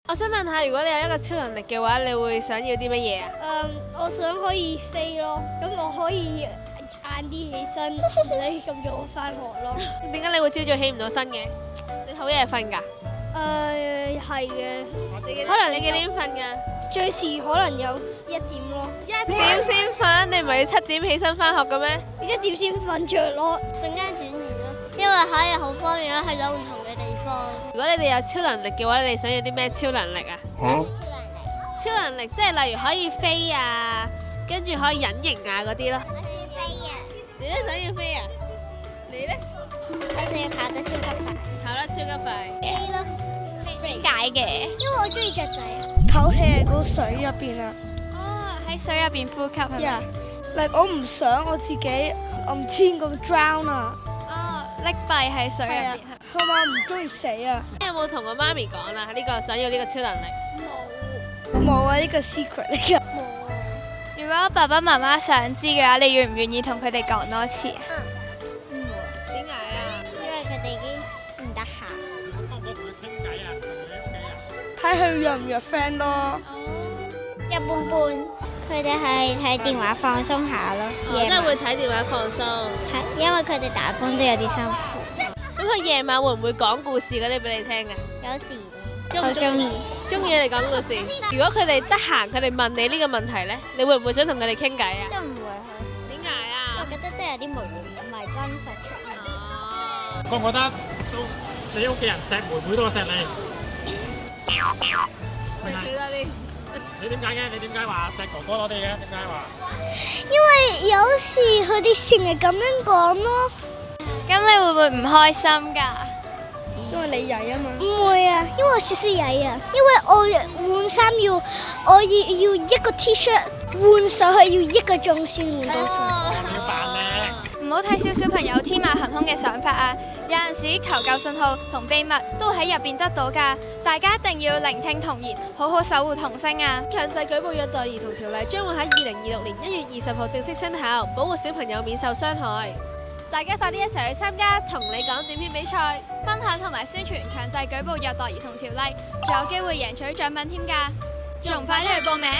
我想問下，如果你有一個超能力嘅話，你會想要啲乜嘢啊？我想可以飛咯，咁我可以晏啲起身，唔使咁早翻學咯。點解你會朝早起唔到身嘅？你好夜瞓㗎？係嘅，可能你幾點瞓㗎？最遲可能有1點咯。1點先瞓，你唔係要7點起身翻學嘅咩1點先瞓着咯，瞬間轉移咯，因為可以好方便啦，去到唔同嘅地方。如果你哋有超能力嘅話，你哋想要啲咩超能力啊？超能力即係例如可以飛啊，跟住可以隱形啊嗰啲咯。我想要飛啊！你都想要飛啊？你呢？我想要跑得超級快。跑得超級快。飛咯。點解嘅？因為我中意雀仔啊。唞氣喺個水入邊啊！哦，喺水入邊呼吸係咪？我唔想我自己唔天咁 drown 啊！哦，溺斃喺水入邊。係咪唔中意死啊？你有冇同個媽咪講啊？呢個想要呢個超能力。冇啊！呢個 secret 嚟㗎。冇啊。如果爸爸媽媽想知嘅話，你願唔願意同佢哋講多次啊？點解啊？因為佢哋已經唔得閒。可唔可以同佢傾偈啊？同佢屋企人。睇佢約唔約 friend 咯。一般般，佢哋係睇電話放鬆下咯。即係會睇電話放鬆。係，因為佢哋打工都有啲辛苦。咁佢夜晚會唔會講故事嗰啲俾你聽啊？有時我中意。中意你講故事。如果佢哋得閒，佢哋問你呢個問題咧，你會唔會想同佢哋傾偈啊？都唔會去。點解啊？我覺得都有啲無聊，唔係真實嘅。哦。覺唔覺得你屋企人錫妹妹多過錫你？食幾多啲？你點解嘅？你點解話錫哥哥多啲嘅？點解話？因為有時佢哋成日咁樣講咯。咁你會唔會唔開心㗎？因為你曳啊嘛。唔會啊，因為我少少曳啊。因為我換衫我要一個 T-shirt 換上去要1個鐘先換到上。你要扮靚。唔好睇小小朋友天馬行空嘅想法啊！有陣時求救信號同秘密都喺入邊得到㗎，大家一定要聆聽童言，好好守護童聲啊！強制舉報虐待兒童條例將會喺2026年1月20號正式生效，保護小朋友免受傷害。大家快啲一齊去參加同你講短篇比賽，分享同埋宣傳強制舉報虐待兒童條例，仲有機會贏取獎品添㗎！仲快啲去報名！